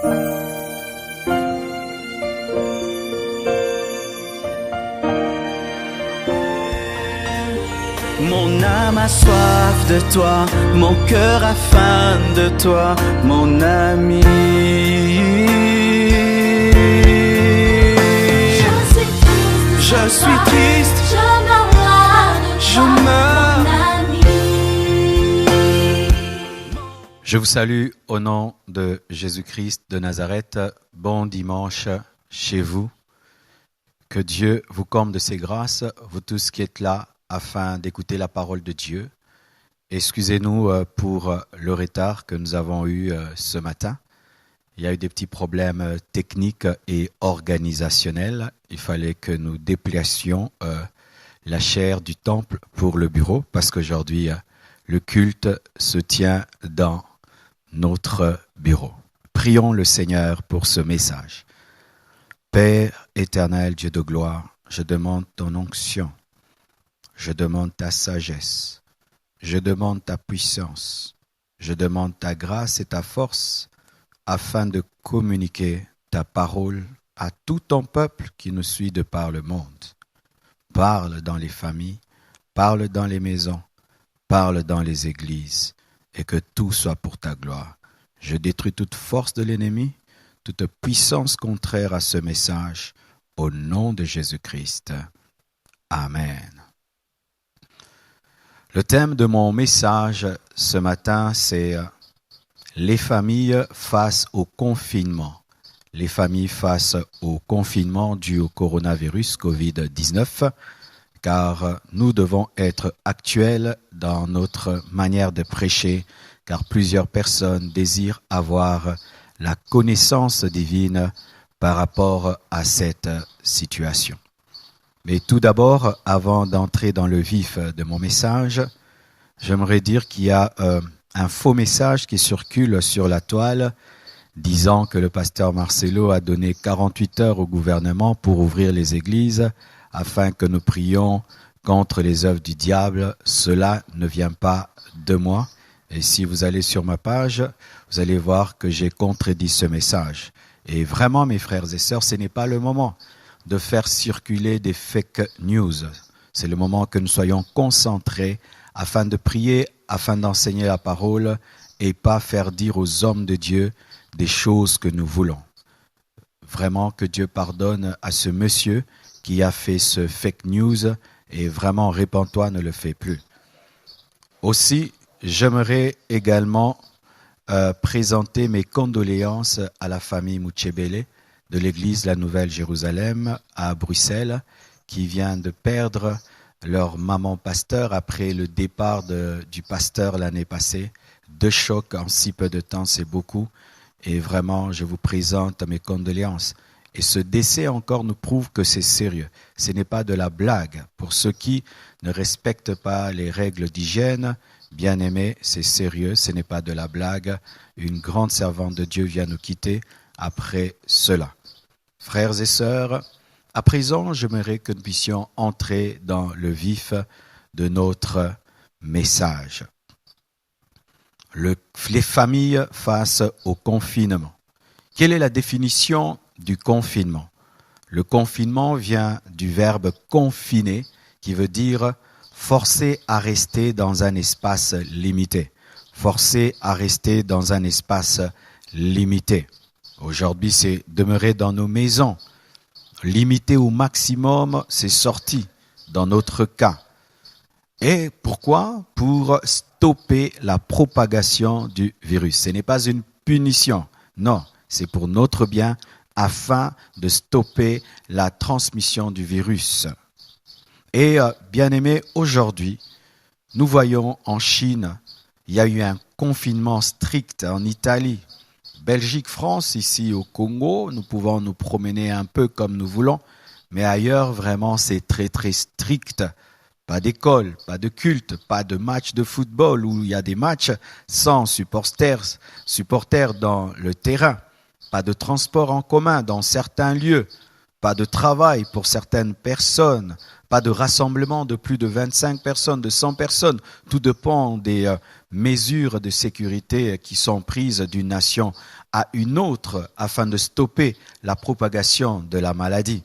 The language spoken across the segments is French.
Mon âme a soif de toi, mon cœur a faim de toi, mon ami. Je suis triste, je meurs. Je vous salue au nom de Jésus-Christ de Nazareth. Bon dimanche chez vous. Que Dieu vous comble de ses grâces, vous tous qui êtes là, afin d'écouter la parole de Dieu. Excusez-nous pour le retard que nous avons eu ce matin. Il y a eu des petits problèmes techniques et organisationnels. Il fallait que nous déplacions la chaire du temple pour le bureau, parce qu'aujourd'hui, le culte se tient dans notre bureau. Prions le Seigneur pour ce message. Père éternel, Dieu de gloire, je demande ton onction. Je demande ta sagesse, je demande ta puissance, je demande ta grâce et ta force afin de communiquer ta parole à tout ton peuple qui nous suit de par le monde. Parle dans les familles, parle dans les maisons, parle dans les églises et que tout soit pour ta gloire. Je détruis toute force de l'ennemi, toute puissance contraire à ce message au nom de Jésus-Christ. Amen. Le thème de mon message ce matin, c'est les familles face au confinement. Les familles face au confinement dû au coronavirus Covid-19, car nous devons être actuels dans notre manière de prêcher, car plusieurs personnes désirent avoir la connaissance divine par rapport à cette situation. Mais tout d'abord, avant d'entrer dans le vif de mon message, j'aimerais dire qu'il y a un faux message qui circule sur la toile disant que le pasteur Marcelo a donné 48 heures au gouvernement pour ouvrir les églises afin que nous prions contre les œuvres du diable. Cela ne vient pas de moi. Et si vous allez sur ma page, vous allez voir que j'ai contredit ce message. Et vraiment, mes frères et sœurs, ce n'est pas le moment de faire circuler des fake news. C'est le moment que nous soyons concentrés afin de prier, afin d'enseigner la parole et pas faire dire aux hommes de Dieu des choses que nous voulons. Vraiment que Dieu pardonne à ce monsieur qui a fait ce fake news et vraiment, répands-toi, ne le fais plus. Aussi, j'aimerais également présenter mes condoléances à la famille Muchebele de l'église La Nouvelle Jérusalem à Bruxelles, qui vient de perdre leur maman pasteur après le départ du pasteur l'année passée. 2 chocs en si peu de temps, c'est beaucoup. Et vraiment, je vous présente mes condoléances. Et ce décès encore nous prouve que c'est sérieux. Ce n'est pas de la blague. Pour ceux qui ne respectent pas les règles d'hygiène, bien aimés, c'est sérieux, ce n'est pas de la blague. Une grande servante de Dieu vient nous quitter après cela. Frères et sœurs, à présent, j'aimerais que nous puissions entrer dans le vif de notre message. Les familles face au confinement. Quelle est la définition du confinement? Le confinement vient du verbe confiner, qui veut dire forcer à rester dans un espace limité. Forcer à rester dans un espace limité. Aujourd'hui, c'est demeurer dans nos maisons. Limiter au maximum, c'est sorti dans notre cas. Et pourquoi? Pour stopper la propagation du virus. Ce n'est pas une punition, non, c'est pour notre bien afin de stopper la transmission du virus. Et bien aimé, aujourd'hui, nous voyons en Chine, il y a eu un confinement strict en Italie. Belgique, France, ici au Congo, nous pouvons nous promener un peu comme nous voulons, mais ailleurs, vraiment, c'est très, très strict. Pas d'école, pas de culte, pas de match de football où il y a des matchs sans supporters dans le terrain, pas de transport en commun dans certains lieux, pas de travail pour certaines personnes, pas de rassemblement de plus de 25 personnes, de 100 personnes. Tout dépend des mesures de sécurité qui sont prises d'une nation à une autre afin de stopper la propagation de la maladie.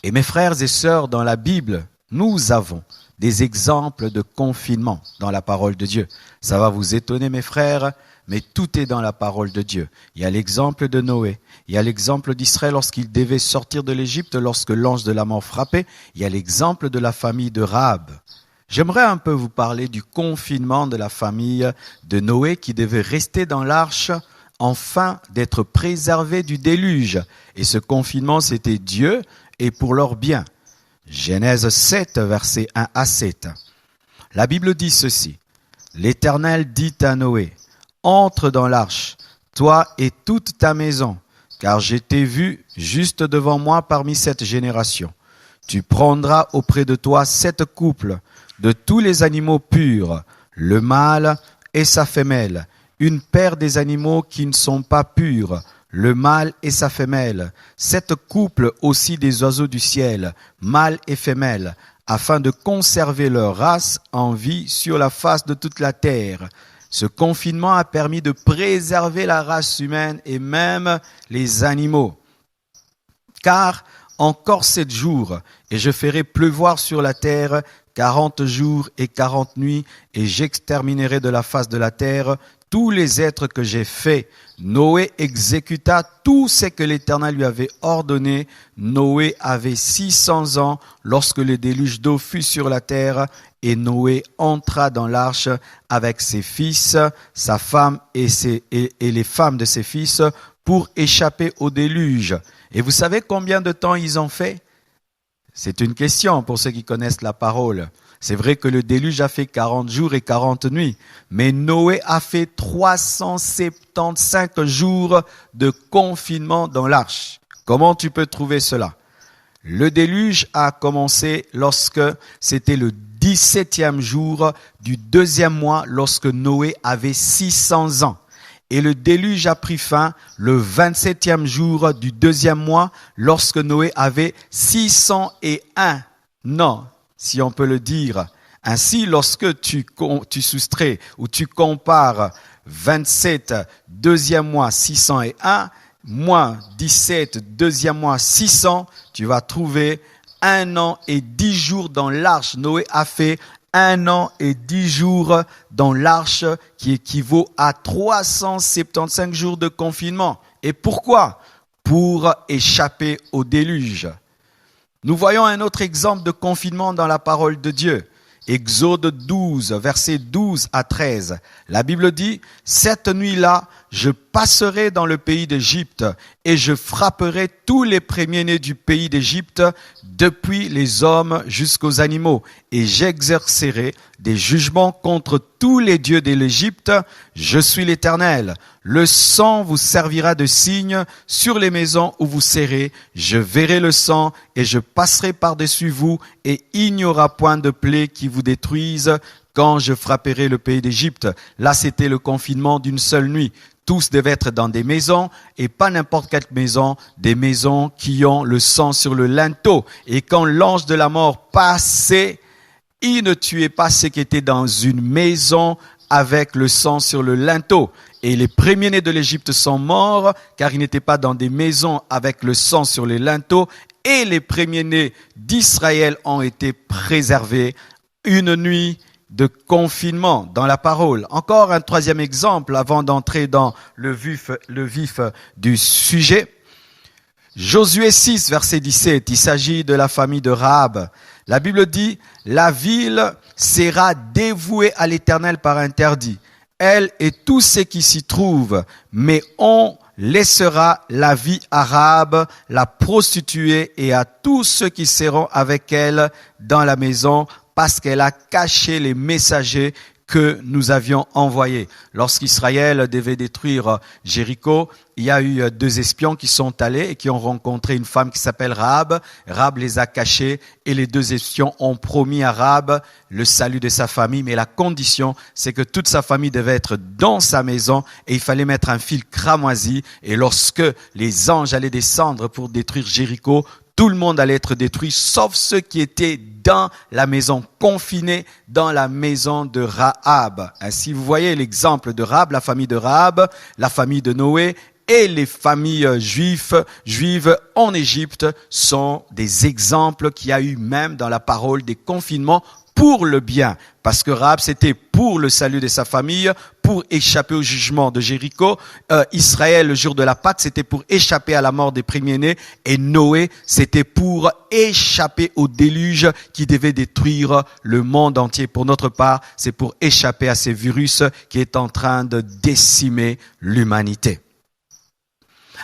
Et mes frères et sœurs, dans la Bible, nous avons des exemples de confinement dans la parole de Dieu. Ça va vous étonner, mes frères, mais tout est dans la parole de Dieu. Il y a l'exemple de Noé, il y a l'exemple d'Israël lorsqu'il devait sortir de l'Égypte, lorsque l'ange de la mort frappait, il y a l'exemple de la famille de Rahab. J'aimerais un peu vous parler du confinement de la famille de Noé qui devait rester dans l'arche afin d'être préservé du déluge. Et ce confinement, c'était Dieu et pour leur bien. Genèse 7, versets 1 à 7. La Bible dit ceci. L'Éternel dit à Noé, « Entre dans l'arche, toi et toute ta maison, car je t'ai vu juste devant moi parmi cette génération. Tu prendras auprès de toi 7 couples de tous les animaux purs, le mâle et sa femelle, une paire des animaux qui ne sont pas purs, le mâle et sa femelle, 7 couples aussi des oiseaux du ciel, mâle et femelle, afin de conserver leur race en vie sur la face de toute la terre. Ce confinement a permis de préserver la race humaine et même les animaux. Car encore 7 jours, et je ferai pleuvoir sur la terre 40 jours et 40 nuits, et j'exterminerai de la face de la terre tous les êtres que j'ai faits. Noé exécuta tout ce que l'Éternel lui avait ordonné. Noé avait 600 ans lorsque le déluge d'eau fut sur la terre, et Noé entra dans l'arche avec ses fils, sa femme et les femmes de ses fils pour échapper au déluge. Et vous savez combien de temps ils ont fait? C'est une question pour ceux qui connaissent la parole. C'est vrai que le déluge a fait 40 jours et 40 nuits, mais Noé a fait 375 jours de confinement dans l'arche. Comment tu peux trouver cela? Le déluge a commencé lorsque c'était le 17e jour du 2e mois, lorsque Noé avait 600 ans. Et le déluge a pris fin le 27e jour du 2e mois, lorsque Noé avait 601 ans, si on peut le dire. Ainsi, lorsque tu soustrais ou tu compares 27, 2e mois, 601, moins 17, 2e mois, 600, tu vas trouver 1 an et 10 jours dans l'arche. Noé a fait 1 an et 10 jours dans l'arche, qui équivaut à 375 jours de confinement. Et pourquoi? Pour échapper au déluge. Nous voyons un autre exemple de confinement dans la parole de Dieu. Exode 12, versets 12 à 13. La Bible dit, « Cette nuit-là, je passerai dans le pays d'Égypte et je frapperai tous les premiers-nés du pays d'Égypte, depuis les hommes jusqu'aux animaux, et j'exercerai des jugements contre tous les dieux de l'Égypte. Je suis l'Éternel. Le sang vous servira de signe sur les maisons où vous serez. Je verrai le sang et je passerai par-dessus vous, et il n'y aura point de plaie qui vous détruise quand je frapperai le pays d'Égypte. » Là, c'était le confinement d'une seule nuit. Tous devaient être dans des maisons, et pas n'importe quelle maison, des maisons qui ont le sang sur le linteau. Et quand l'ange de la mort passait, il ne tuait pas ceux qui étaient dans une maison avec le sang sur le linteau. Et les premiers-nés de l'Égypte sont morts, car ils n'étaient pas dans des maisons avec le sang sur les linteaux. Et les premiers-nés d'Israël ont été préservés. Une nuit de confinement dans la parole. Encore un 3e exemple avant d'entrer dans le vif du sujet. Josué 6, verset 17, il s'agit de la famille de Rahab. La Bible dit, « La ville sera dévouée à l'Éternel par interdit, elle et tous ceux qui s'y trouvent, mais on laissera la vie à Rahab, la prostituée, et à tous ceux qui seront avec elle dans la maison, parce qu'elle a caché les messagers que nous avions envoyés. » Lorsqu'Israël devait détruire Jéricho, il y a eu 2 espions qui sont allés et qui ont rencontré une femme qui s'appelle Rahab. Rahab les a cachés, et les 2 espions ont promis à Rahab le salut de sa famille. Mais la condition, c'est que toute sa famille devait être dans sa maison, et il fallait mettre un fil cramoisi. Et lorsque les anges allaient descendre pour détruire Jéricho, tout le monde allait être détruit, sauf ceux qui étaient dans la maison, confinés dans la maison de Rahab. Ainsi, vous voyez l'exemple de Rahab, la famille de Rahab, la famille de Noé et les familles juives en Égypte sont des exemples qu'il y a eu même dans la parole des confinements pour le bien. Parce que Rahab, c'était pour le salut de sa famille, pour échapper au jugement de Jéricho. Israël, le jour de la Pâque, c'était pour échapper à la mort des premiers-nés. Et Noé, c'était pour échapper au déluge qui devait détruire le monde entier. Pour notre part, c'est pour échapper à ces virus qui est en train de décimer l'humanité.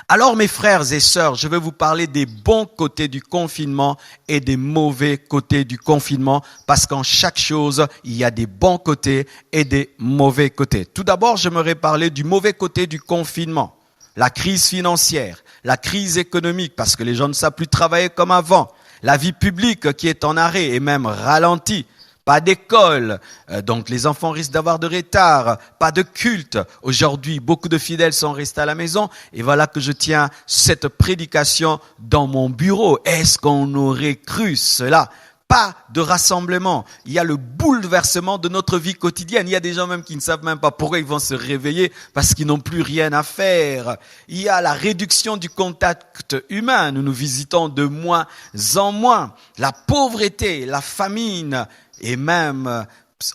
Alors mes frères et sœurs, je vais vous parler des bons côtés du confinement et des mauvais côtés du confinement, parce qu'en chaque chose, il y a des bons côtés et des mauvais côtés. Tout d'abord, j'aimerais parler du mauvais côté du confinement, la crise financière, la crise économique, parce que les gens ne savent plus travailler comme avant, la vie publique qui est en arrêt et même ralentie. Pas d'école, donc les enfants risquent d'avoir de retard, pas de culte. Aujourd'hui, beaucoup de fidèles sont restés à la maison et voilà que je tiens cette prédication dans mon bureau. Est-ce qu'on aurait cru cela ? Pas de rassemblement. Il y a le bouleversement de notre vie quotidienne. Il y a des gens même qui ne savent même pas pourquoi ils vont se réveiller parce qu'ils n'ont plus rien à faire. Il y a la réduction du contact humain. Nous nous visitons de moins en moins. La pauvreté, la famine et même,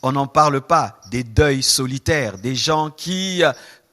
on n'en parle pas, des deuils solitaires, des gens qui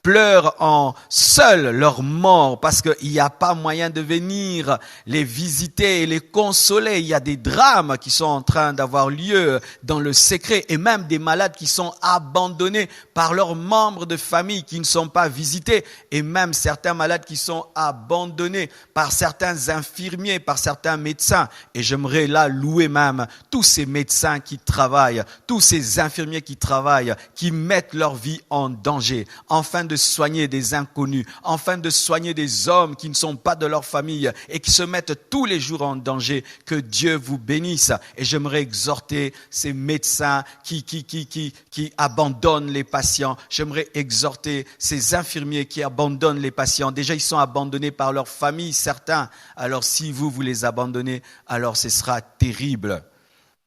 pleurent en seuls leur mort parce qu'il n'y a pas moyen de venir les visiter et les consoler. Il y a des drames qui sont en train d'avoir lieu dans le secret et même des malades qui sont abandonnés par leurs membres de famille qui ne sont pas visités et même certains malades qui sont abandonnés par certains infirmiers, par certains médecins. Et j'aimerais là louer même tous ces médecins qui travaillent, tous ces infirmiers qui travaillent, qui mettent leur vie en danger, afin de soigner des inconnus, afin de soigner des hommes qui ne sont pas de leur famille et qui se mettent tous les jours en danger. Que Dieu vous bénisse. Et j'aimerais exhorter ces médecins qui abandonnent les patients. J'aimerais exhorter ces infirmiers qui abandonnent les patients. Déjà, ils sont abandonnés par leur famille, certains. Alors, si vous les abandonnez, alors ce sera terrible.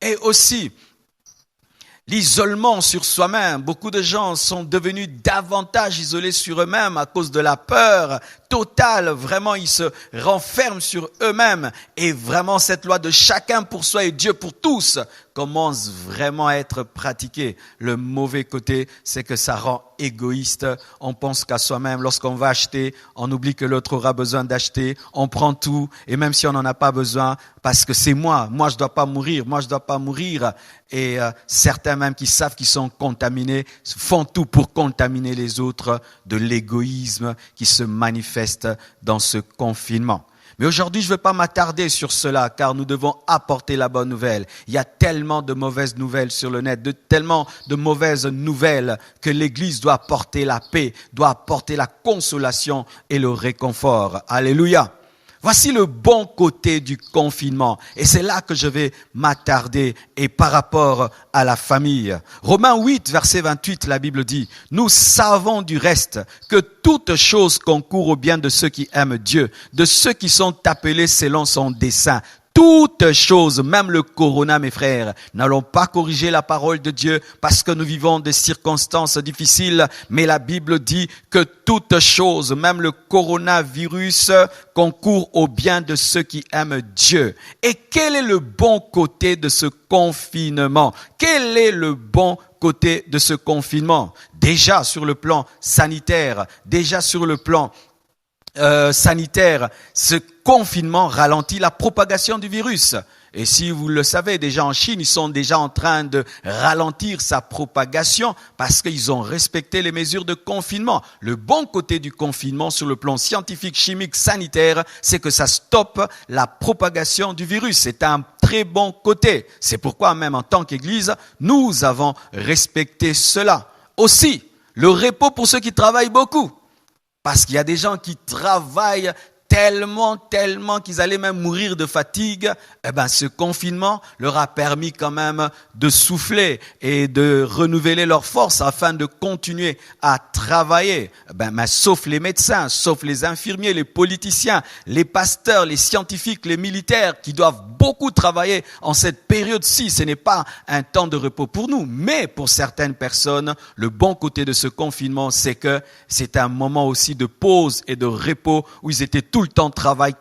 Et aussi, l'isolement sur soi-même. Beaucoup de gens sont devenus davantage isolés sur eux-mêmes à cause de la peur totale. Vraiment, ils se renferment sur eux-mêmes. Et vraiment, cette loi de chacun pour soi et Dieu pour tous commence vraiment à être pratiquée. Le mauvais côté, c'est que ça rend égoïste. On pense qu'à soi-même. Lorsqu'on va acheter, on oublie que l'autre aura besoin d'acheter. On prend tout. Et même si on n'en a pas besoin, parce que c'est moi je dois pas mourir. Et certains même qui savent qu'ils sont contaminés font tout pour contaminer les autres, de l'égoïsme qui se manifeste dans ce confinement. Mais aujourd'hui, je ne vais pas m'attarder sur cela car nous devons apporter la bonne nouvelle. Il y a tellement de mauvaises nouvelles sur le net, tellement de mauvaises nouvelles que l'Église doit apporter la paix, doit apporter la consolation et le réconfort. Alléluia. Voici le bon côté du confinement. Et c'est là que je vais m'attarder et par rapport à la famille. Romains 8, verset 28, la Bible dit, « Nous savons du reste que toute chose concourt au bien de ceux qui aiment Dieu, de ceux qui sont appelés selon son dessein. » Toutes choses, même le corona, mes frères, n'allons pas corriger la parole de Dieu parce que nous vivons des circonstances difficiles, mais la Bible dit que toutes choses, même le coronavirus, concourt au bien de ceux qui aiment Dieu. Et quel est le bon côté de ce confinement? Quel est le bon côté de ce confinement? Déjà sur le plan sanitaire, ce confinement ralentit la propagation du virus. Et si vous le savez, déjà en Chine, ils sont déjà en train de ralentir sa propagation parce qu'ils ont respecté les mesures de confinement. Le bon côté du confinement sur le plan scientifique, chimique, sanitaire, c'est que ça stoppe la propagation du virus. C'est un très bon côté. C'est pourquoi même en tant qu'Église, nous avons respecté cela. Aussi, le repos pour ceux qui travaillent beaucoup. Parce qu'il y a des gens qui travaillent tellement qu'ils allaient même mourir de fatigue, ce confinement leur a permis quand même de souffler et de renouveler leurs forces afin de continuer à travailler. Mais sauf les médecins, sauf les infirmiers, les politiciens, les pasteurs, les scientifiques, les militaires qui doivent beaucoup travailler en cette période-ci. Ce n'est pas un temps de repos pour nous, mais pour certaines personnes, le bon côté de ce confinement, c'est que c'est un moment aussi de pause et de repos où ils étaient tout le temps travail.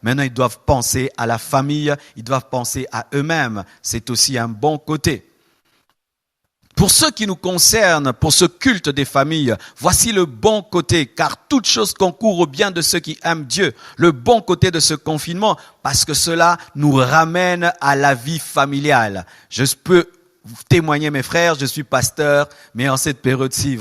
Maintenant, ils doivent penser à la famille, ils doivent penser à eux-mêmes. C'est aussi un bon côté. Pour ce qui nous concerne, pour ce culte des familles, voici le bon côté, car toute chose concourt au bien de ceux qui aiment Dieu. Le bon côté de ce confinement, parce que cela nous ramène à la vie familiale. Je peux témoigner, mes frères, je suis pasteur, mais en cette période-ci,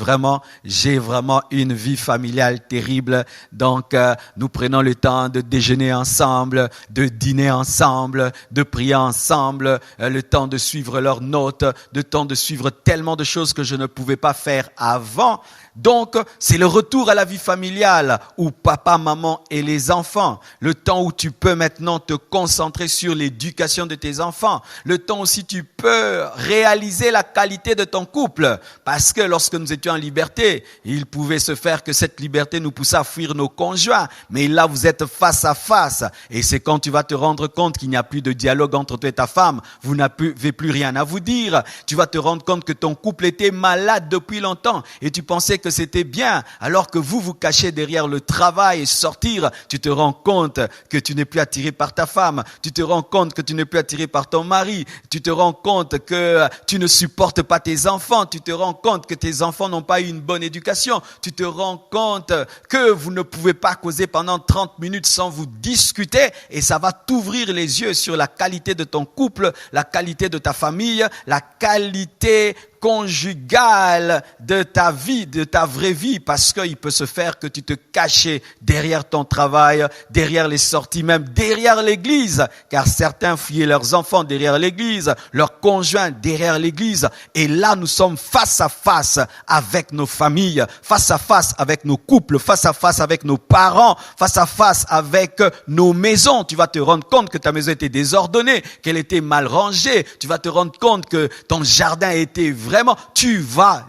j'ai vraiment une vie familiale terrible. Donc, nous prenons le temps de déjeuner ensemble, de dîner ensemble, de prier ensemble, le temps de suivre leurs notes, le temps de suivre tellement de choses que je ne pouvais pas faire avant. Donc, c'est le retour à la vie familiale où papa, maman et les enfants. Le temps où tu peux maintenant te concentrer sur l'éducation de tes enfants. Le temps aussi tu peux réaliser la qualité de ton couple. Parce que lorsque nous étions en liberté, il pouvait se faire que cette liberté nous poussait à fuir nos conjoints. Mais là, vous êtes face à face. Et c'est quand tu vas te rendre compte qu'il n'y a plus de dialogue entre toi et ta femme. Vous n'avez plus rien à vous dire. Tu vas te rendre compte que ton couple était malade depuis longtemps. Et tu pensais que c'était bien, alors que vous cachez derrière le travail et sortir, tu te rends compte que tu n'es plus attiré par ta femme, tu te rends compte que tu n'es plus attiré par ton mari, tu te rends compte que tu ne supportes pas tes enfants, tu te rends compte que tes enfants n'ont pas eu une bonne éducation, tu te rends compte que vous ne pouvez pas causer pendant 30 minutes sans vous discuter, et ça va t'ouvrir les yeux sur la qualité de ton couple, la qualité de ta famille, la qualité conjugale de ta vie, de ta vraie vie, parce qu'il peut se faire que tu te cachais derrière ton travail, derrière les sorties, même derrière l'église, car certains fuyaient leurs enfants derrière l'église, leurs conjoints derrière l'église, et là nous sommes face à face avec nos familles, face à face avec nos couples, face à face avec nos parents, face à face avec nos maisons. Tu vas te rendre compte que ta maison était désordonnée, qu'elle était mal rangée, tu vas te rendre compte que ton jardin était vraiment,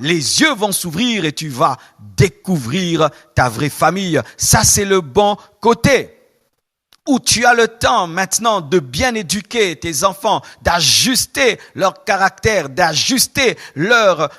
les yeux vont s'ouvrir et tu vas découvrir ta vraie famille. Ça, c'est le bon côté. Où tu as le temps maintenant de bien éduquer tes enfants, d'ajuster leur caractère, d'ajuster leur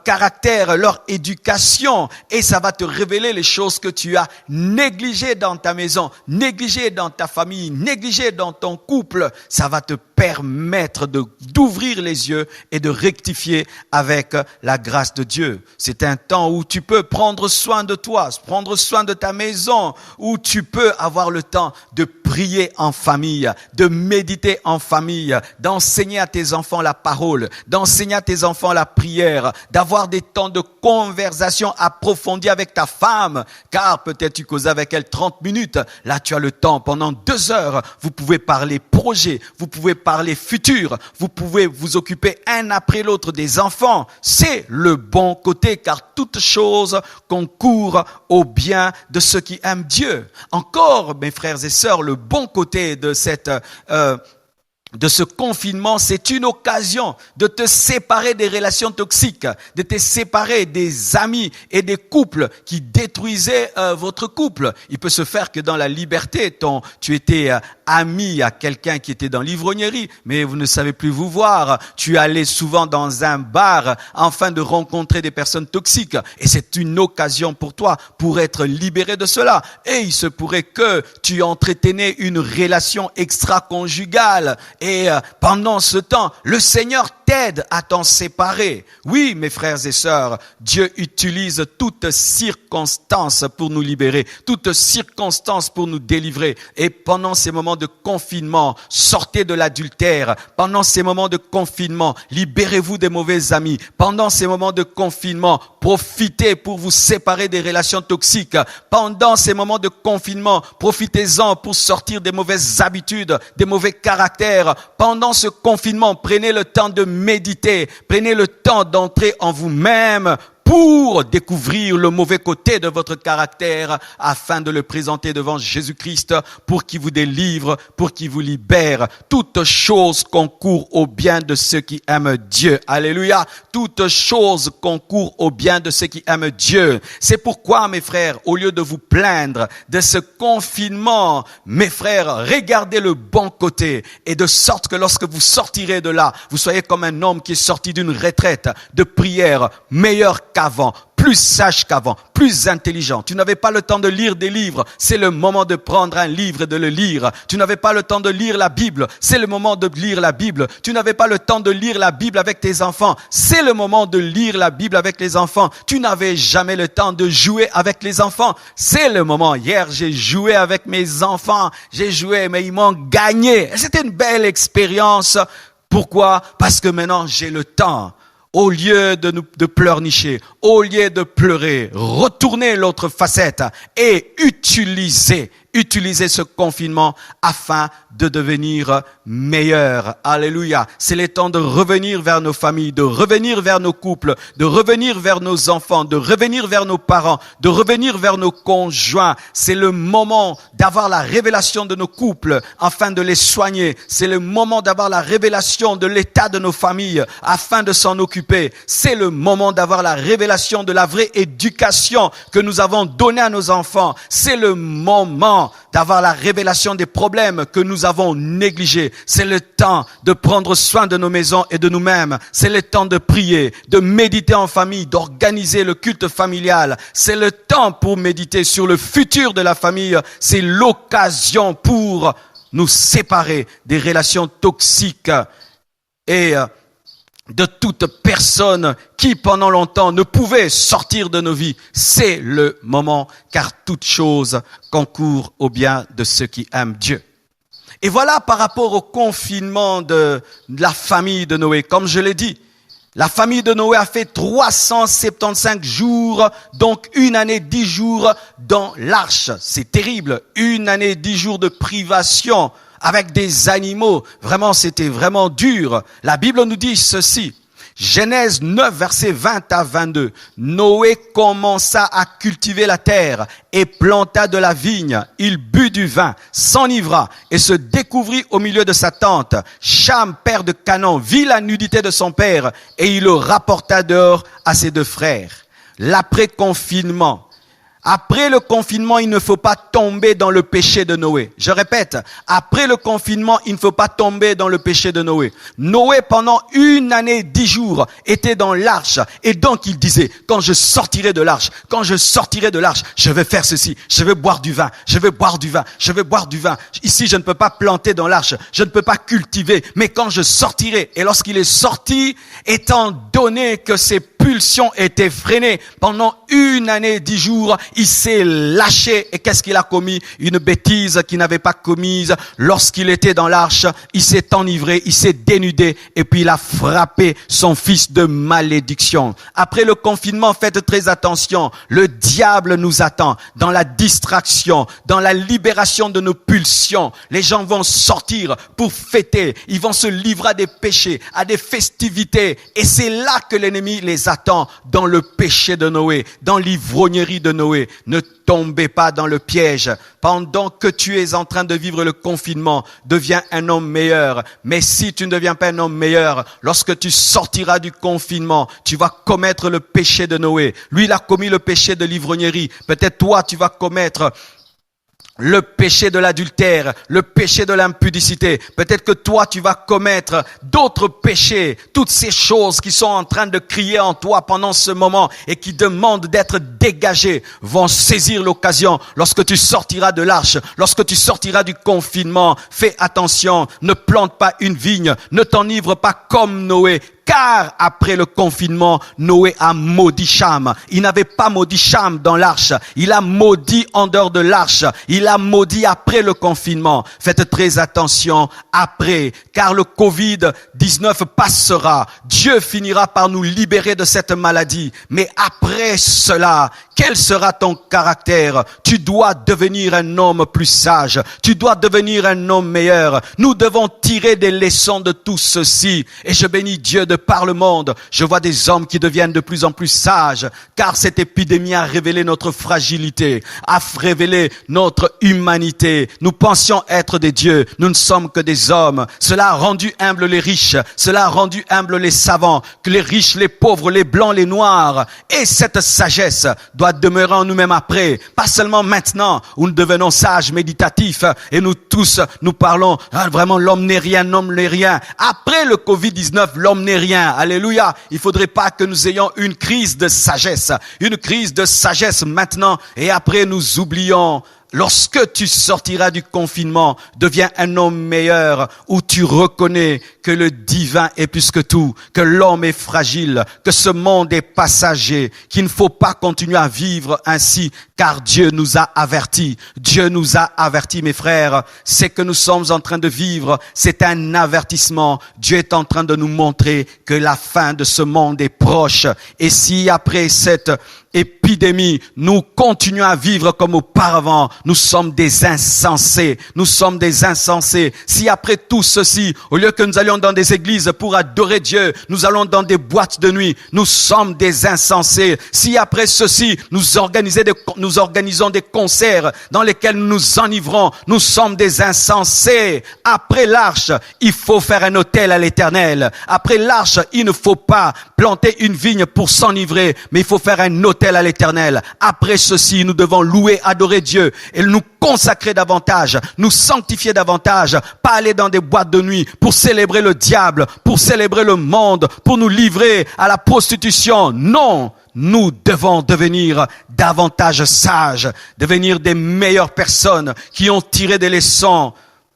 caractère, leur éducation. Et ça va te révéler les choses que tu as négligées dans ta maison, négligées dans ta famille, négligées dans ton couple. Ça va te permettre d'ouvrir les yeux et de rectifier avec la grâce de Dieu. C'est un temps où tu peux prendre soin de toi, prendre soin de ta maison, où tu peux avoir le temps de prier en famille, de méditer en famille, d'enseigner à tes enfants la parole, d'enseigner à tes enfants la prière, d'avoir des temps de conversation approfondie avec ta femme, car peut-être tu causes avec elle 30 minutes. Là, tu as le temps pendant 2 heures. Vous pouvez parler projet, vous pouvez parler futur, vous pouvez vous occuper un après l'autre des enfants. C'est le bon côté, car toute chose concourt au bien de ceux qui aiment Dieu. Encore, mes frères et sœurs, le bon côté de ce confinement, c'est une occasion de te séparer des relations toxiques, de te séparer des amis et des couples qui détruisaient votre couple. Il peut se faire que dans la liberté, tu étais ami à quelqu'un qui était dans l'ivrognerie, mais vous ne savez plus vous voir. Tu allais souvent dans un bar afin de rencontrer des personnes toxiques. Et c'est une occasion pour toi pour être libéré de cela. Et il se pourrait que tu entretenais une relation extra-conjugale. Et pendant ce temps, le Seigneur t'aide à t'en séparer. Oui, mes frères et sœurs, Dieu utilise toutes circonstances pour nous libérer, toutes circonstances pour nous délivrer. Et pendant ces moments de confinement, sortez de l'adultère. Pendant ces moments de confinement, libérez-vous des mauvais amis. Pendant ces moments de confinement, profitez pour vous séparer des relations toxiques. Pendant ces moments de confinement, profitez-en pour sortir des mauvaises habitudes, des mauvais caractères. Pendant ce confinement, prenez le temps de méditer, prenez le temps d'entrer en vous-même pour découvrir le mauvais côté de votre caractère afin de le présenter devant Jésus-Christ pour qu'il vous délivre, pour qu'il vous libère. Toute chose concourt au bien de ceux qui aiment Dieu. Alléluia. Toute chose concourt au bien de ceux qui aiment Dieu. C'est pourquoi, mes frères, au lieu de vous plaindre de ce confinement, mes frères, regardez le bon côté et de sorte que lorsque vous sortirez de là, vous soyez comme un homme qui est sorti d'une retraite de prière, meilleur qu'avant, plus sage qu'avant, plus intelligent. Tu n'avais pas le temps de lire des livres, c'est le moment de prendre un livre et de le lire. Tu n'avais pas le temps de lire la Bible, c'est le moment de lire la Bible. Tu n'avais pas le temps de lire la Bible avec tes enfants, c'est le moment de lire la Bible avec les enfants. Tu n'avais jamais le temps de jouer avec les enfants, c'est le moment. Hier, j'ai joué avec mes enfants, j'ai joué, mais ils m'ont gagné. C'était une belle expérience. Pourquoi? Parce que maintenant, j'ai le temps. Au lieu de pleurnicher, au lieu de pleurer, retournez l'autre facette et utilisez ce confinement afin de devenir meilleur. Alléluia. C'est le temps de revenir vers nos familles, de revenir vers nos couples, de revenir vers nos enfants, de revenir vers nos parents, de revenir vers nos conjoints. C'est le moment d'avoir la révélation de nos couples afin de les soigner. C'est le moment d'avoir la révélation de l'état de nos familles afin de s'en occuper. C'est le moment d'avoir la révélation de la vraie éducation que nous avons donnée à nos enfants. C'est le moment d'avoir la révélation des problèmes que nous avons négligés. C'est le temps de prendre soin de nos maisons et de nous-mêmes. C'est le temps de prier, de méditer en famille, d'organiser le culte familial. C'est le temps pour méditer sur le futur de la famille. C'est l'occasion pour nous séparer des relations toxiques et de toute personne qui pendant longtemps ne pouvait sortir de nos vies. C'est le moment, car toute chose concourt au bien de ceux qui aiment Dieu. Et voilà par rapport au confinement de la famille de Noé. Comme je l'ai dit, la famille de Noé a fait 375 jours, donc 1 année 10 jours dans l'arche. C'est terrible, 1 année 10 jours de privation avec des animaux. Vraiment, c'était vraiment dur. La Bible nous dit ceci. Genèse 9, versets 20 à 22. Noé commença à cultiver la terre et planta de la vigne. Il but du vin, s'enivra et se découvrit au milieu de sa tente. Cham, père de Canaan, vit la nudité de son père et il le rapporta dehors à ses 2 frères. L'après-confinement. Après le confinement, il ne faut pas tomber dans le péché de Noé. Je répète, après le confinement, il ne faut pas tomber dans le péché de Noé. Noé, pendant 1 année 10 jours, était dans l'arche. Et donc, il disait, quand je sortirai de l'arche, je vais faire ceci. Je vais boire du vin, je vais boire du vin, je vais boire du vin. Ici, je ne peux pas planter dans l'arche, je ne peux pas cultiver. Mais quand je sortirai, et lorsqu'il est sorti, étant donné que ses pulsions étaient freinées pendant 1 année 10 jours, il s'est lâché. Et qu'est-ce qu'il a commis? Une bêtise qu'il n'avait pas commise. Lorsqu'il était dans l'arche, il s'est enivré, il s'est dénudé et puis il a frappé son fils de malédiction. Après le confinement, faites très attention. Le diable nous attend dans la distraction, dans la libération de nos pulsions. Les gens vont sortir pour fêter. Ils vont se livrer à des péchés, à des festivités. Et c'est là que l'ennemi les attend, dans le péché de Noé, dans l'ivrognerie de Noé. Ne tombez pas dans le piège. Pendant que tu es en train de vivre le confinement, deviens un homme meilleur. Mais si tu ne deviens pas un homme meilleur, lorsque tu sortiras du confinement, tu vas commettre le péché de Noé. Lui, il a commis le péché de l'ivrognerie. Peut-être toi, tu vas commettre le péché de l'adultère, le péché de l'impudicité. Peut-être que toi, tu vas commettre d'autres péchés. Toutes ces choses qui sont en train de crier en toi pendant ce moment et qui demandent d'être dégagées vont saisir l'occasion. Lorsque tu sortiras de l'arche, lorsque tu sortiras du confinement, fais attention. Ne plante pas une vigne, ne t'enivre pas comme Noé. Car après le confinement, Noé a maudit Cham. Il n'avait pas maudit Cham dans l'arche. Il a maudit en dehors de l'arche. Il a maudit après le confinement. Faites très attention après, car le Covid-19 passera. Dieu finira par nous libérer de cette maladie. Mais après cela, Quel sera ton caractère? Tu dois devenir un homme plus sage. Tu dois devenir un homme meilleur. Nous devons tirer des leçons de tout ceci. Et je bénis Dieu de par le monde. Je vois des hommes qui deviennent de plus en plus sages, car cette épidémie a révélé notre fragilité, a révélé notre humanité. Nous pensions être des dieux. Nous ne sommes que des hommes. Cela a rendu humbles les riches. Cela a rendu humbles les savants, que les riches, les pauvres, les blancs, les noirs. Et cette sagesse doit demeurer en nous-mêmes après. Pas seulement maintenant où nous devenons sages, méditatifs, et nous tous, nous parlons, vraiment l'homme n'est rien, l'homme n'est rien. Après le Covid-19, l'homme n'est rien. Alléluia. Il faudrait pas que nous ayons une crise de sagesse maintenant, et après nous oublions. Lorsque tu sortiras du confinement, deviens un homme meilleur, où tu reconnais que le divin est plus que tout, que l'homme est fragile, que ce monde est passager, qu'il ne faut pas continuer à vivre ainsi, car Dieu nous a avertis. Dieu nous a avertis, mes frères. C'est que nous sommes en train de vivre, c'est un avertissement. Dieu est en train de nous montrer que la fin de ce monde est proche. Et si après cette épidémie, nous continuons à vivre comme auparavant, nous sommes des insensés. Nous sommes des insensés. Si après tout ceci, au lieu que nous allions dans des églises pour adorer Dieu, nous allons dans des boîtes de nuit, nous sommes des insensés. Si après ceci, nous organisons des concerts dans lesquels nous nous enivrons, nous sommes des insensés. Après l'arche, il faut faire un autel à l'Éternel. Après l'arche, il ne faut pas planter une vigne pour s'enivrer, mais il faut faire un autel à l'Éternel. Après ceci, nous devons louer, adorer Dieu et nous consacrer davantage, nous sanctifier davantage, pas aller dans des boîtes de nuit pour célébrer le diable, pour célébrer le monde, pour nous livrer à la prostitution. Non, nous devons devenir davantage sages, devenir des meilleures personnes qui ont tiré des leçons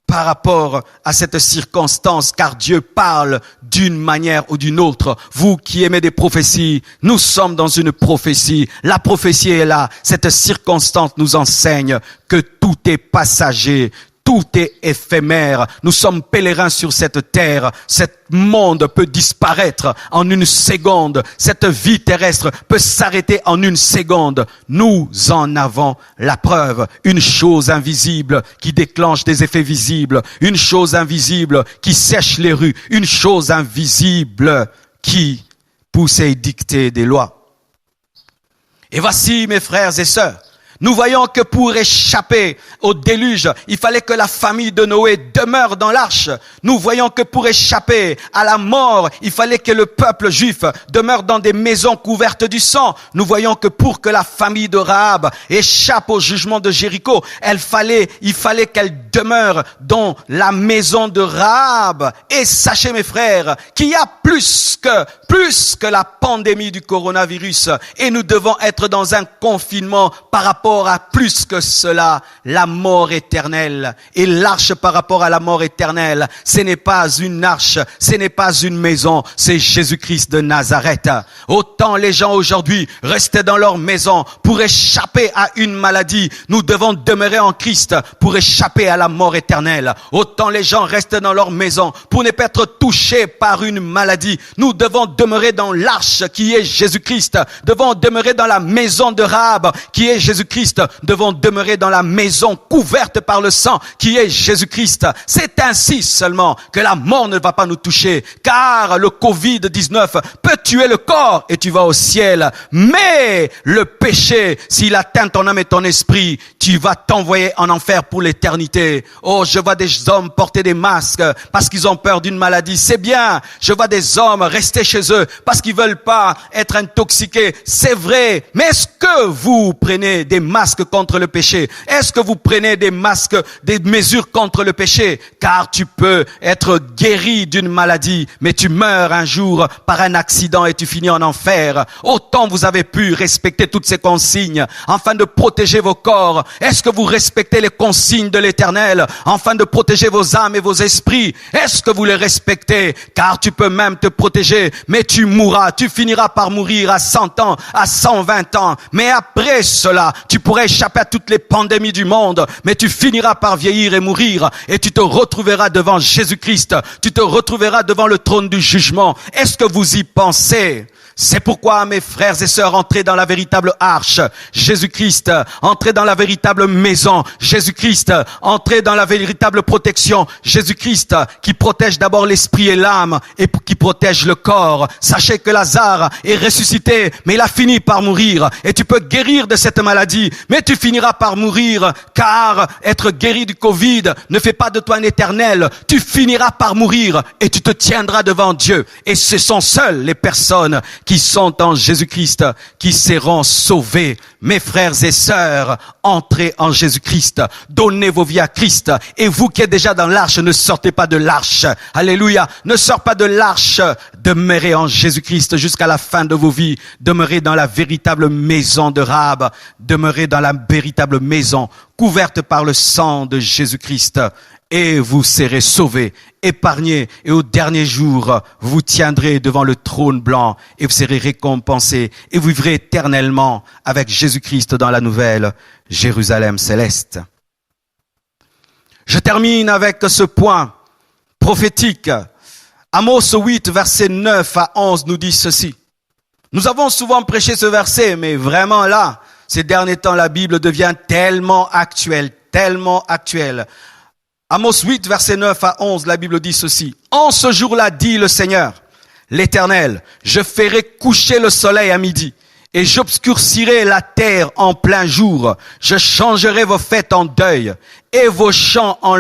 par rapport à cette circonstance, car Dieu parle d'une manière ou d'une autre. Vous qui aimez des prophéties, nous sommes dans une prophétie. La prophétie est là. Cette circonstance nous enseigne que tout est passager. Tout est éphémère. Nous sommes pèlerins sur cette terre. Cet monde peut disparaître en une seconde. Cette vie terrestre peut s'arrêter en une seconde. Nous en avons la preuve. Une chose invisible qui déclenche des effets visibles. Une chose invisible qui sèche les rues. Une chose invisible qui pousse à édicter des lois. Et voici, mes frères et sœurs, nous voyons que pour échapper au déluge, il fallait que la famille de Noé demeure dans l'arche. Nous voyons que pour échapper à la mort, il fallait que le peuple juif demeure dans des maisons couvertes du sang. Nous voyons que pour que la famille de Rahab échappe au jugement de Jéricho, il fallait qu'elle demeure dans la maison de Rahab. Et sachez, mes frères, qu'il y a plus que la pandémie du coronavirus. Et nous devons être dans un confinement par rapport à plus que cela, la mort éternelle. Et l'arche par rapport à la mort éternelle, ce n'est pas une arche, ce n'est pas une maison, c'est Jésus-Christ de Nazareth. Autant les gens aujourd'hui restaient dans leur maison pour échapper à une maladie, nous devons demeurer en Christ pour échapper à la mort éternelle. Autant les gens restent dans leur maison pour ne pas être touchés par une maladie, nous devons demeurer dans l'arche qui est Jésus-Christ, devons demeurer dans la maison de Rahab qui est Jésus-Christ, devons demeurer dans la maison couverte par le sang qui est Jésus-Christ. C'est ainsi seulement que la mort ne va pas nous toucher, car le Covid-19 peut tuer le corps et tu vas au ciel, mais le péché, s'il atteint ton âme et ton esprit, tu vas t'envoyer en enfer pour l'éternité. Oh, je vois des hommes porter des masques parce qu'ils ont peur d'une maladie, c'est bien. Je vois des hommes rester chez eux parce qu'ils veulent pas être intoxiqués, c'est vrai. Mais est-ce que vous prenez des masques contre le péché? Est-ce que vous prenez des masques, des mesures contre le péché? Car tu peux être guéri d'une maladie, mais tu meurs un jour par un accident et tu finis en enfer. Autant vous avez pu respecter toutes ces consignes afin de protéger vos corps. Est-ce que vous respectez les consignes de l'Éternel afin de protéger vos âmes et vos esprits? Est-ce que vous les respectez? Car tu peux même te protéger, mais tu mourras, tu finiras par mourir à 100 ans, à 120 ans. Mais après cela, tu pourrais échapper à toutes les pandémies du monde, mais tu finiras par vieillir et mourir, et tu te retrouveras devant Jésus-Christ, tu te retrouveras devant le trône du jugement. Est-ce que vous y pensez? C'est pourquoi, mes frères et sœurs, entrez dans la véritable arche, Jésus-Christ. Entrez dans la véritable maison, Jésus-Christ. Entrez dans la véritable protection, Jésus-Christ, qui protège d'abord l'esprit et l'âme et qui protège le corps. Sachez que Lazare est ressuscité, mais il a fini par mourir. Et tu peux guérir de cette maladie, mais tu finiras par mourir, car être guéri du Covid ne fait pas de toi un éternel. Tu finiras par mourir et tu te tiendras devant Dieu. Et ce sont seules les personnes qui sont en Jésus-Christ qui seront sauvées. Mes frères et sœurs, entrez en Jésus-Christ, donnez vos vies à Christ. Et vous qui êtes déjà dans l'arche, ne sortez pas de l'arche. Alléluia, ne sors pas de l'arche. Demeurez en Jésus-Christ jusqu'à la fin de vos vies. Demeurez dans la véritable maison de Rahab. Demeurez dans la véritable maison couverte par le sang de Jésus-Christ. Et vous serez sauvés, épargnés, et au dernier jour, vous tiendrez devant le trône blanc, et vous serez récompensés, et vous vivrez éternellement avec Jésus-Christ dans la nouvelle Jérusalem céleste. Je termine avec ce point prophétique. Amos 8, versets 9 à 11 nous dit ceci. Nous avons souvent prêché ce verset, mais vraiment là, ces derniers temps, la Bible devient tellement actuelle. Amos 8, versets 9 à 11, la Bible dit ceci. En ce jour-là, dit le Seigneur, l'Éternel, je ferai coucher le soleil à midi et j'obscurcirai la terre en plein jour. Je changerai vos fêtes en deuil et vos chants en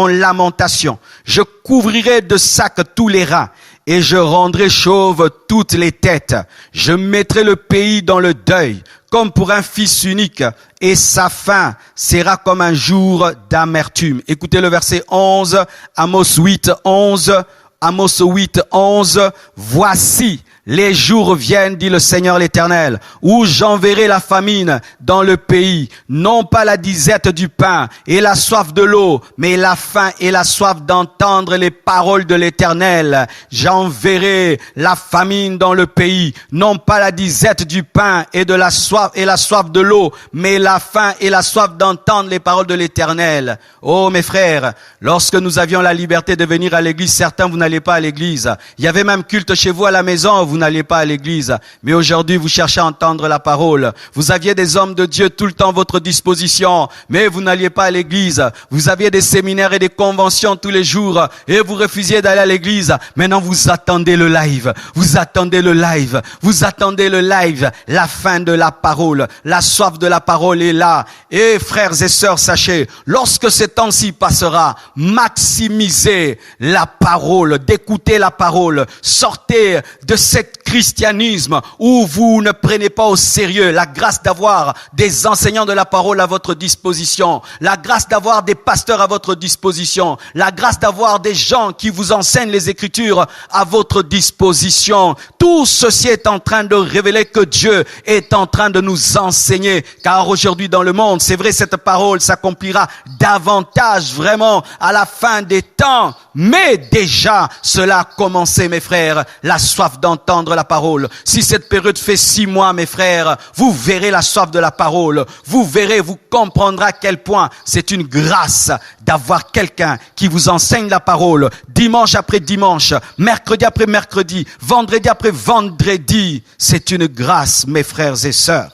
lamentation. Je couvrirai de sacs tous les reins et je rendrai chauves toutes les têtes. Je mettrai le pays dans le deuil comme pour un fils unique, et sa fin sera comme un jour d'amertume. Écoutez le verset 11, Amos 8, 11, Amos 8, 11. Voici, les jours viennent, dit le Seigneur l'Éternel, où j'enverrai la famine dans le pays, non pas la disette du pain et la soif de l'eau, mais la faim et la soif d'entendre les paroles de l'Éternel. J'enverrai la famine dans le pays, non pas la disette du pain et la soif de l'eau, mais la faim et la soif d'entendre les paroles de l'Éternel. Oh mes frères, lorsque nous avions la liberté de venir à l'église, certains vous n'allez pas à l'église. Il y avait même culte chez vous à la maison, vous n'alliez pas à l'église. Mais aujourd'hui, vous cherchez à entendre la parole. Vous aviez des hommes de Dieu tout le temps à votre disposition, mais vous n'alliez pas à l'église. Vous aviez des séminaires et des conventions tous les jours, et vous refusiez d'aller à l'église. Maintenant, vous attendez le live. Vous attendez le live. Vous attendez le live. La fin de la parole. La soif de la parole est là. Et frères et sœurs, sachez, lorsque ce temps-ci passera, maximisez la parole, d'écouter la parole. Sortez de cette christianisme où vous ne prenez pas au sérieux la grâce d'avoir des enseignants de la parole à votre disposition, la grâce d'avoir des pasteurs à votre disposition, la grâce d'avoir des gens qui vous enseignent les Écritures à votre disposition. Tout ceci est en train de révéler que Dieu est en train de nous enseigner, car aujourd'hui dans le monde, c'est vrai, cette parole s'accomplira davantage vraiment à la fin des temps, mais déjà cela a commencé, mes frères, la soif d'entendre la parole. Si cette période fait 6 mois, mes frères, vous verrez la soif de la parole. Vous verrez, vous comprendrez à quel point c'est une grâce d'avoir quelqu'un qui vous enseigne la parole dimanche après dimanche, mercredi après mercredi, vendredi après vendredi. C'est une grâce, mes frères et sœurs.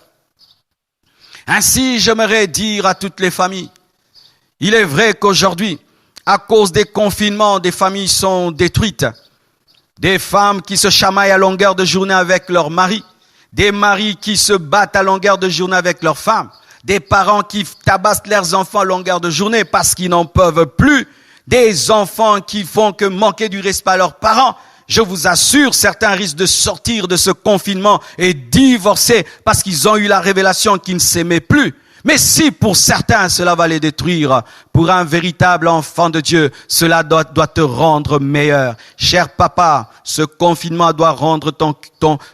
Ainsi, j'aimerais dire à toutes les familles, il est vrai qu'aujourd'hui, à cause des confinements, des familles sont détruites. Des femmes qui se chamaillent à longueur de journée avec leurs maris. Des maris qui se battent à longueur de journée avec leurs femmes. Des parents qui tabassent leurs enfants à longueur de journée parce qu'ils n'en peuvent plus. Des enfants qui font que manquer du respect à leurs parents. Je vous assure, certains risquent de sortir de ce confinement et divorcer parce qu'ils ont eu la révélation qu'ils ne s'aimaient plus. Mais si pour certains cela va les détruire, pour un véritable enfant de Dieu, cela doit te rendre meilleur. Cher papa, ce confinement doit rendre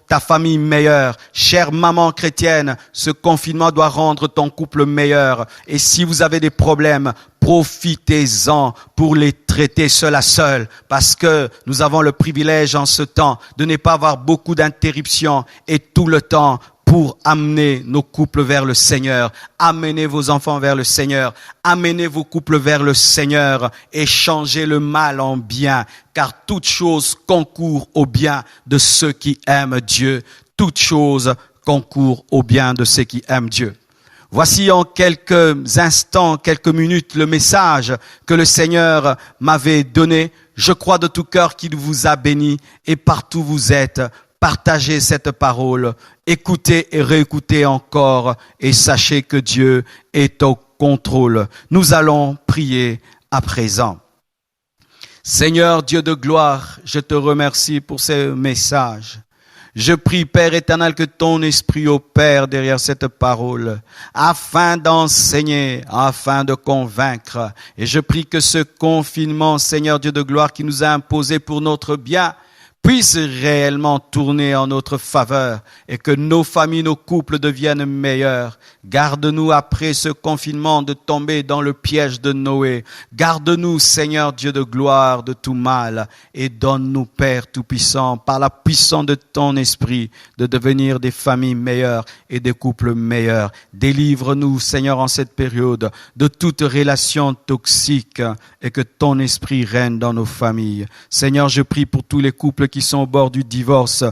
ta famille meilleure. Chère maman chrétienne, ce confinement doit rendre ton couple meilleur. Et si vous avez des problèmes, profitez-en pour les traiter seul à seul, parce que nous avons le privilège en ce temps de ne pas avoir beaucoup d'interruptions et tout le temps pour amener nos couples vers le Seigneur. Amenez vos enfants vers le Seigneur. Amenez vos couples vers le Seigneur et changez le mal en bien, car toute chose concourt au bien de ceux qui aiment Dieu. Toute chose concourt au bien de ceux qui aiment Dieu. Voici en quelques instants, quelques minutes, le message que le Seigneur m'avait donné. Je crois de tout cœur qu'il vous a béni et partout où vous êtes, partagez cette parole, écoutez et réécoutez encore et sachez que Dieu est au contrôle. Nous allons prier à présent. Seigneur Dieu de gloire, je te remercie pour ce message. Je prie, Père éternel, que ton esprit opère derrière cette parole, afin d'enseigner, afin de convaincre. Et je prie que ce confinement, Seigneur Dieu de gloire, qui nous a imposé pour notre bien, puisse réellement tourner en notre faveur et que nos familles, nos couples deviennent meilleurs. Garde-nous après ce confinement de tomber dans le piège de Noé. Garde-nous, Seigneur Dieu de gloire, de tout mal et donne-nous, Père Tout-Puissant, par la puissance de ton esprit, de devenir des familles meilleures et des couples meilleurs. Délivre-nous, Seigneur, en cette période de toute relation toxique et que ton esprit règne dans nos familles. Seigneur, je prie pour tous les couples qui sont au bord du divorce,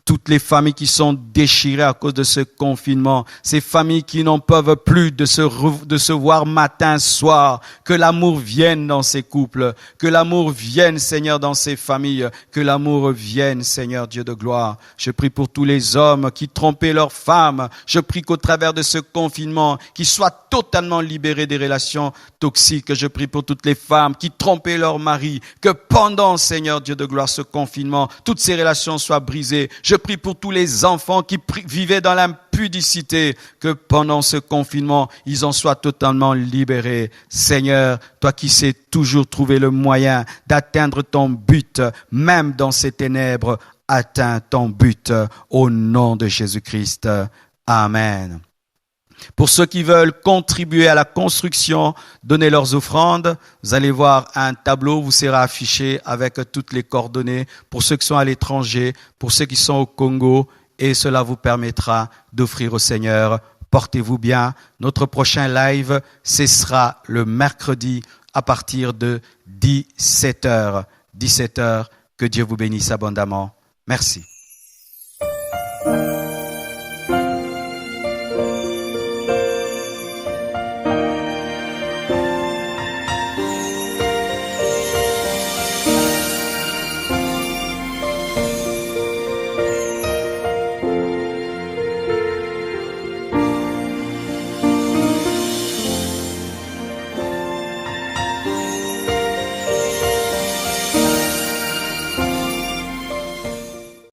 toutes les familles qui sont déchirées à cause de ce confinement, ces familles qui n'en peuvent plus de se voir matin, soir, que l'amour vienne dans ces couples, que l'amour vienne, Seigneur, dans ces familles, que l'amour vienne, Seigneur Dieu de gloire. Je prie pour tous les hommes qui trompaient leurs femmes, je prie qu'au travers de ce confinement, qu'ils soient totalement libérés des relations toxiques. Je prie pour toutes les femmes qui trompaient leur mari, que pendant, Seigneur Dieu de gloire, ce confinement, toutes ces relations soient brisées. Je prie pour tous les enfants qui vivaient dans l'impudicité, que pendant ce confinement, ils en soient totalement libérés. Seigneur, toi qui sais toujours trouver le moyen d'atteindre ton but, même dans ces ténèbres, atteins ton but au nom de Jésus-Christ. Amen. Pour ceux qui veulent contribuer à la construction, donner leurs offrandes. Vous allez voir un tableau vous sera affiché avec toutes les coordonnées pour ceux qui sont à l'étranger, pour ceux qui sont au Congo, et cela vous permettra d'offrir au Seigneur. Portez-vous bien. Notre prochain live, ce sera le mercredi à partir de 17h. 17h, que Dieu vous bénisse abondamment. Merci.